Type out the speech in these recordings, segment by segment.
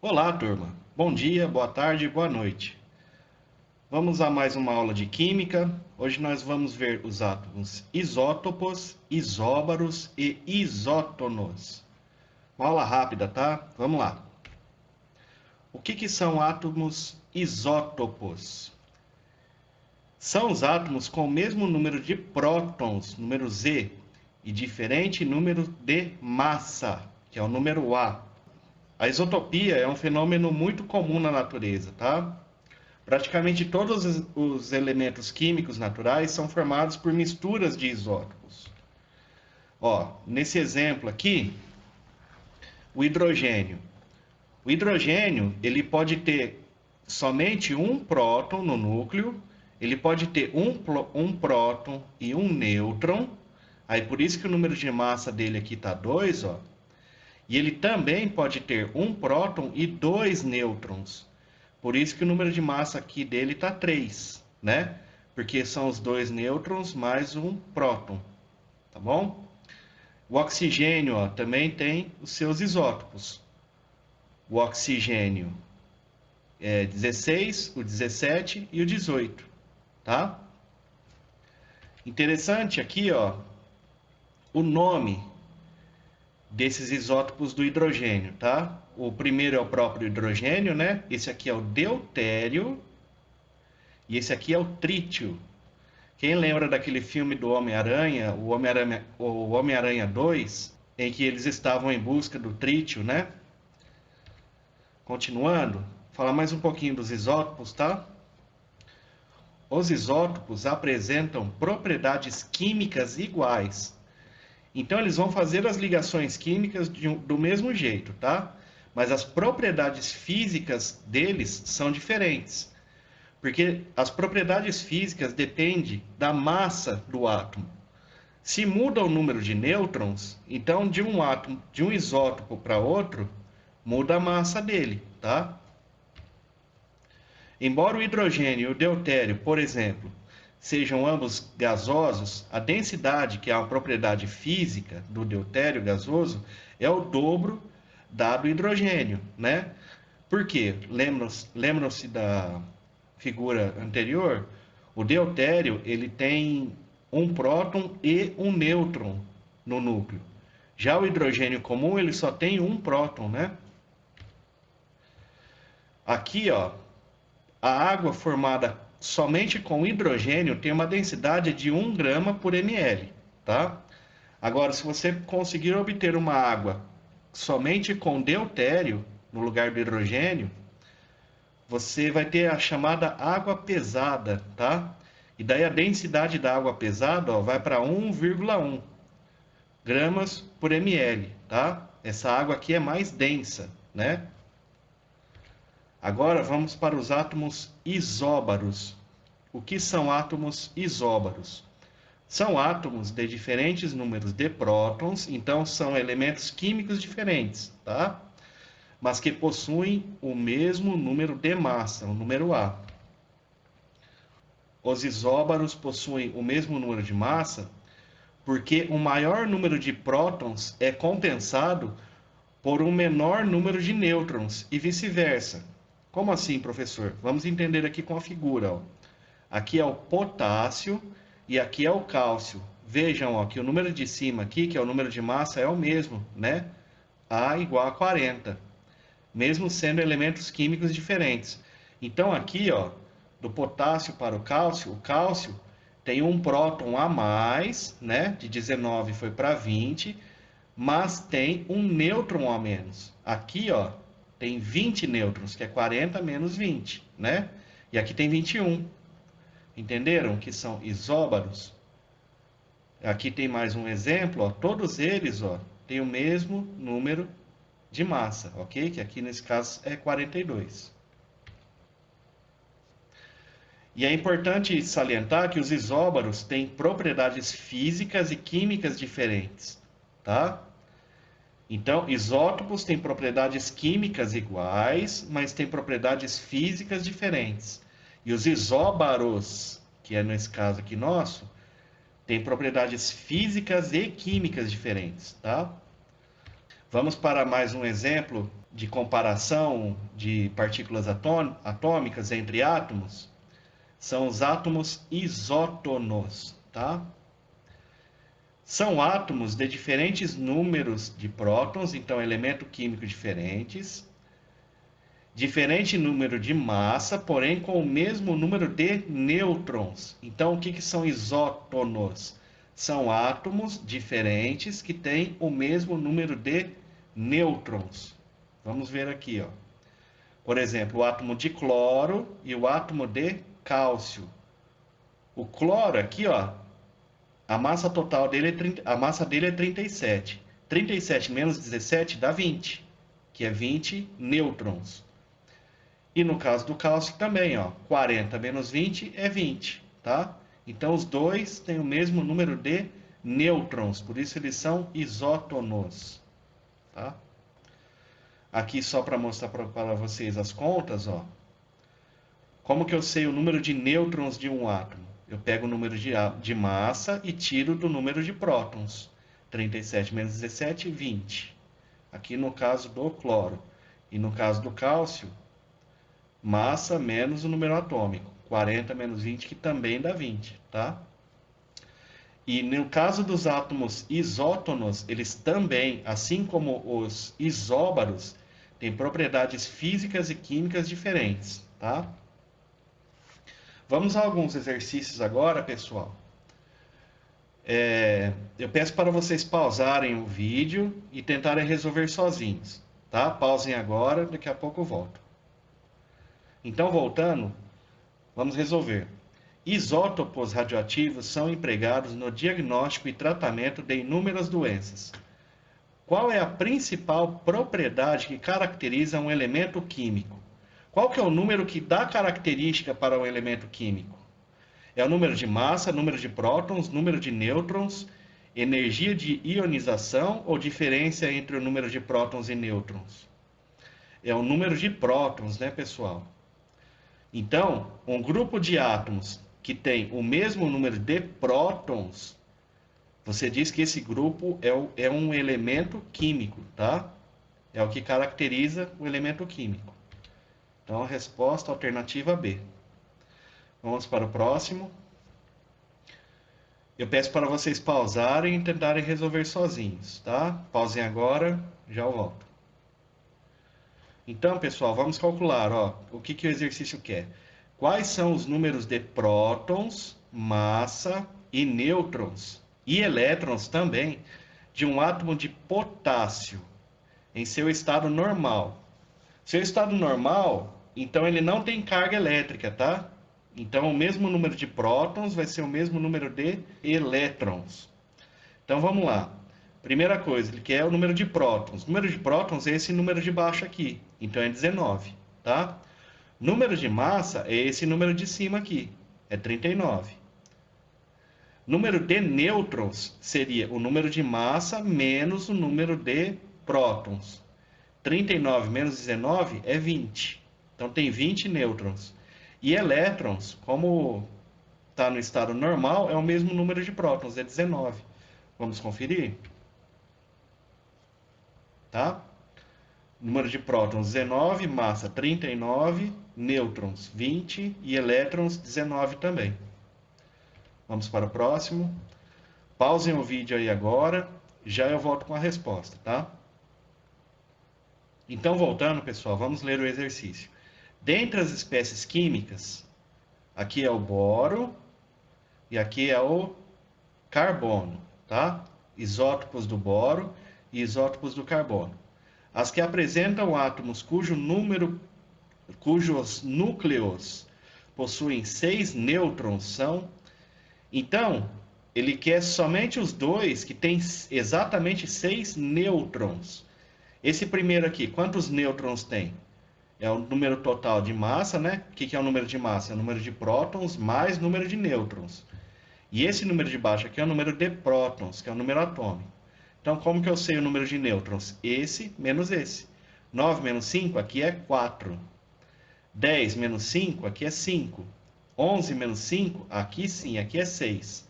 Olá, turma. Bom dia, boa tarde, boa noite. Vamos a mais uma aula de química. Hoje nós vamos ver os átomos isótopos, isóbaros e isótonos. Uma aula rápida, tá? Vamos lá. O que são átomos isótopos? São os átomos com o mesmo número de prótons, número Z, e diferente número de massa, que é o número A. A isotopia é um fenômeno muito comum na natureza, tá? Praticamente todos os elementos químicos naturais são formados por misturas de isótopos. Ó, nesse exemplo aqui, o hidrogênio. O hidrogênio, ele pode ter somente um próton no núcleo, ele pode ter um próton e um nêutron, aí por isso que o número de massa dele aqui está 2, ó. E ele também pode ter um próton e dois nêutrons. Por isso que o número de massa aqui dele está 3, né? Porque são os dois nêutrons mais um próton, tá bom? O oxigênio, ó, também tem os seus isótopos. O oxigênio é 16, o 17 e o 18, tá? Interessante aqui, ó, o nome desses isótopos do hidrogênio, tá? O primeiro é o próprio hidrogênio, né? Esse aqui é o deutério e esse aqui é o trítio. Quem lembra daquele filme do Homem-Aranha, o Homem-Aranha 2, em que eles estavam em busca do trítio, né? Continuando, falar mais um pouquinho dos isótopos, tá? Os isótopos apresentam propriedades químicas iguais. Então, eles vão fazer as ligações químicas do mesmo jeito, tá? Mas as propriedades físicas deles são diferentes. Porque as propriedades físicas dependem da massa do átomo. Se muda o número de nêutrons, então de um átomo, de um isótopo para outro, muda a massa dele, tá? Embora o hidrogênio e o deutério, por exemplo, sejam ambos gasosos, a densidade, que é uma propriedade física do deutério gasoso, é o dobro da do hidrogênio, né? Por quê? Lembram-se da figura anterior? O deutério, ele tem um próton e um nêutron no núcleo. Já o hidrogênio comum, ele só tem um próton, né? Aqui, ó, a água formada somente com hidrogênio tem uma densidade de 1 grama por ml, tá? Agora, se você conseguir obter uma água somente com deutério, no lugar do hidrogênio, você vai ter a chamada água pesada, tá? E daí a densidade da água pesada, ó, vai para 1,1 gramas por ml, tá? Essa água aqui é mais densa, né? Agora vamos para os átomos isóbaros. O que são átomos isóbaros? São átomos de diferentes números de prótons, então são elementos químicos diferentes, tá? Mas que possuem o mesmo número de massa, o número A. Os isóbaros possuem o mesmo número de massa porque o maior número de prótons é compensado por um menor número de nêutrons e vice-versa. Como assim, professor? Vamos entender aqui com a figura. Ó. Aqui é o potássio e aqui é o cálcio. Vejam ó, que o número de cima aqui, que é o número de massa, é o mesmo, né? A igual a 40, mesmo sendo elementos químicos diferentes. Então aqui, ó, do potássio para o cálcio tem um próton a mais, né? De 19 foi para 20, mas tem um nêutron a menos. Aqui, ó, tem 20 nêutrons, que é 40 menos 20, né? E aqui tem 21. Entenderam que são isóbaros? Aqui tem mais um exemplo, ó. Todos eles, ó, têm o mesmo número de massa, ok? Que aqui nesse caso é 42. E é importante salientar que os isóbaros têm propriedades físicas e químicas diferentes, tá? Então, isótopos têm propriedades químicas iguais, mas têm propriedades físicas diferentes. E os isóbaros, que é nesse caso aqui nosso, têm propriedades físicas e químicas diferentes, tá? Vamos para mais um exemplo de comparação de partículas atômicas entre átomos são os átomos isótonos, tá? São átomos de diferentes números de prótons, então elemento químico diferentes, diferente número de massa, porém com o mesmo número de nêutrons. Então, o que são isótonos? São átomos diferentes que têm o mesmo número de nêutrons. Vamos ver aqui, ó. Por exemplo, o átomo de cloro e o átomo de cálcio. O cloro aqui, ó, a massa total dele a massa dele é 37. 37 menos 17 dá 20, que é 20 nêutrons. E no caso do cálcio também, ó, 40 menos 20 é 20, tá? Então os dois têm o mesmo número de nêutrons, por isso eles são isótonos, tá? Aqui só para mostrar para vocês as contas, ó. Como que eu sei o número de nêutrons de um átomo? Eu pego o número de massa e tiro do número de prótons. 37 menos 17, 20. Aqui no caso do cloro. E no caso do cálcio, massa menos o número atômico. 40 menos 20, que também dá 20, tá? E no caso dos átomos isótonos, eles também, assim como os isóbaros, têm propriedades físicas e químicas diferentes, tá? Vamos a alguns exercícios agora, pessoal. Eu peço para vocês pausarem o vídeo e tentarem resolver sozinhos, tá? Pausem agora, daqui a pouco eu volto. Então, voltando, vamos resolver. Isótopos radioativos são empregados no diagnóstico e tratamento de inúmeras doenças. Qual é a principal propriedade que caracteriza um elemento químico? Qual que é o número que dá característica para um elemento químico? É o número de massa, número de prótons, número de nêutrons, energia de ionização ou diferença entre o número de prótons e nêutrons? É o número de prótons, né, pessoal? Então, um grupo de átomos que tem o mesmo número de prótons, você diz que esse grupo é um elemento químico, tá? É o que caracteriza o elemento químico. Então, a resposta alternativa B. Vamos para o próximo. Eu peço para vocês pausarem e tentarem resolver sozinhos, tá? Pausem agora, já eu volto. Então, pessoal, vamos calcular, ó, o que o exercício quer. Quais são os números de prótons, massa e nêutrons, e elétrons também, de um átomo de potássio em seu estado normal? Seu estado normal, então ele não tem carga elétrica, tá? Então, o mesmo número de prótons vai ser o mesmo número de elétrons. Então, vamos lá. Primeira coisa, ele quer o número de prótons. O número de prótons é esse número de baixo aqui. Então, é 19, tá? Número de massa é esse número de cima aqui. É 39. Número de nêutrons seria o número de massa menos o número de prótons. 39 menos 19 é 20. Então, tem 20 nêutrons. E elétrons, como está no estado normal, é o mesmo número de prótons, é 19. Vamos conferir? Tá? Número de prótons 19, massa 39, nêutrons 20 e elétrons 19 também. Vamos para o próximo. Pausem o vídeo aí agora, já eu volto com a resposta, tá? Então, voltando, pessoal, vamos ler o exercício. Dentre as espécies químicas, aqui é o boro e aqui é o carbono, tá? Isótopos do boro e isótopos do carbono. As que apresentam átomos cujos núcleos possuem 6 nêutrons são... Então, ele quer somente os dois que têm exatamente 6 nêutrons. Esse primeiro aqui, quantos nêutrons tem? É o número total de massa, né? O que é o número de massa? É o número de prótons mais número de nêutrons. E esse número de baixo aqui é o número de prótons, que é o número atômico. Então, como que eu sei o número de nêutrons? Esse menos esse. 9 menos 5, aqui é 4. 10 menos 5, aqui é 5. 11 menos 5, aqui sim, aqui é 6.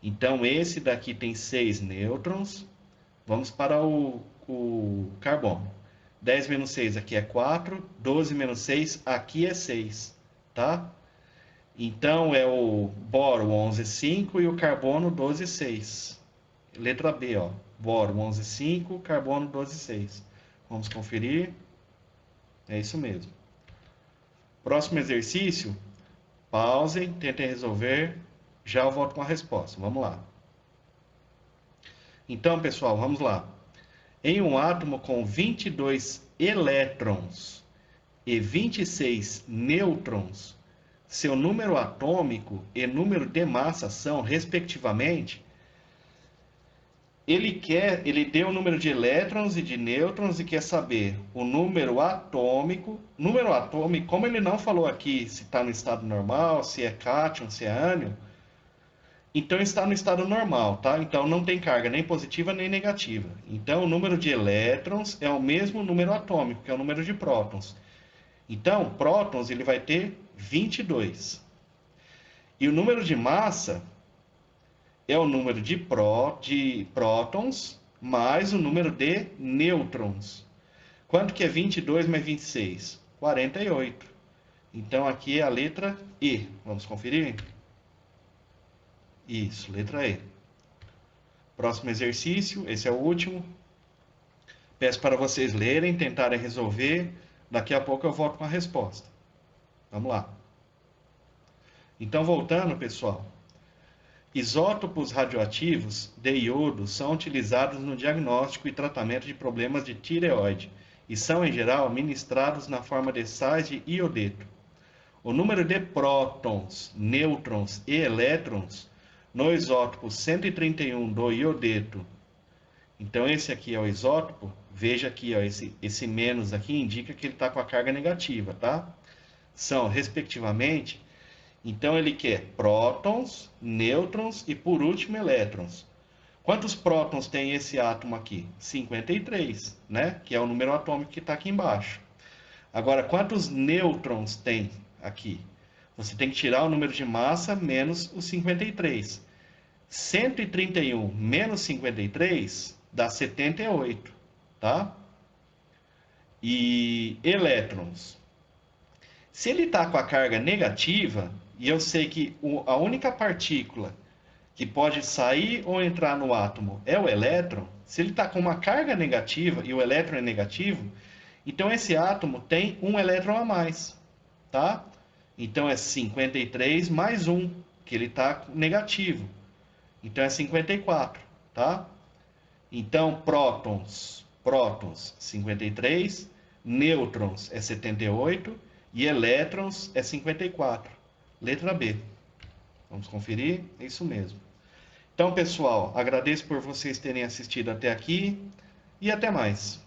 Então, esse daqui tem 6 nêutrons. Vamos para o carbono. 10 menos 6 aqui é 4, 12 menos 6 aqui é 6, tá? Então é o boro 11,5 e o carbono 12,6. Letra B, ó. Boro 11,5, carbono 12,6. Vamos conferir. É isso mesmo. Próximo exercício, pausem, tentem resolver. Já eu volto com a resposta. Vamos lá. Então, pessoal, vamos lá. Em um átomo com 22 elétrons e 26 nêutrons, seu número atômico e número de massa são, respectivamente, ele deu o número de elétrons e de nêutrons e quer saber o número atômico. Número atômico, como ele não falou aqui se está no estado normal, se é cátion, se é ânion, então está no estado normal, tá? Então não tem carga nem positiva nem negativa. Então o número de elétrons é o mesmo número atômico, que é o número de prótons. Então, prótons ele vai ter 22. E o número de massa é o número de prótons mais o número de nêutrons. Quanto que é 22 mais 26? 48. Então aqui é a letra E. Vamos conferir? Isso, letra E. Próximo exercício, esse é o último. Peço para vocês lerem, tentarem resolver. Daqui a pouco eu volto com a resposta. Vamos lá. Então, voltando, pessoal. Isótopos radioativos de iodo são utilizados no diagnóstico e tratamento de problemas de tireoide e são, em geral, ministrados na forma de sais de iodeto. O número de prótons, nêutrons e elétrons no isótopo 131 do iodeto. Então, esse aqui é o isótopo. Veja aqui, ó, esse menos aqui indica que ele está com a carga negativa, tá? São, respectivamente, então ele quer prótons, nêutrons e, por último, elétrons. Quantos prótons tem esse átomo aqui? 53, né? Que é o número atômico que está aqui embaixo. Agora, quantos nêutrons tem aqui? Você tem que tirar o número de massa menos os 53. 131 menos 53 dá 78, tá? E elétrons. Se ele está com a carga negativa, e eu sei que a única partícula que pode sair ou entrar no átomo é o elétron, se ele está com uma carga negativa e o elétron é negativo, então esse átomo tem um elétron a mais, tá? Então é 53 mais 1, que ele está negativo. Então é 54, tá? Então prótons 53, nêutrons é 78 e elétrons é 54. Letra B. Vamos conferir? É isso mesmo. Então, pessoal, agradeço por vocês terem assistido até aqui e até mais.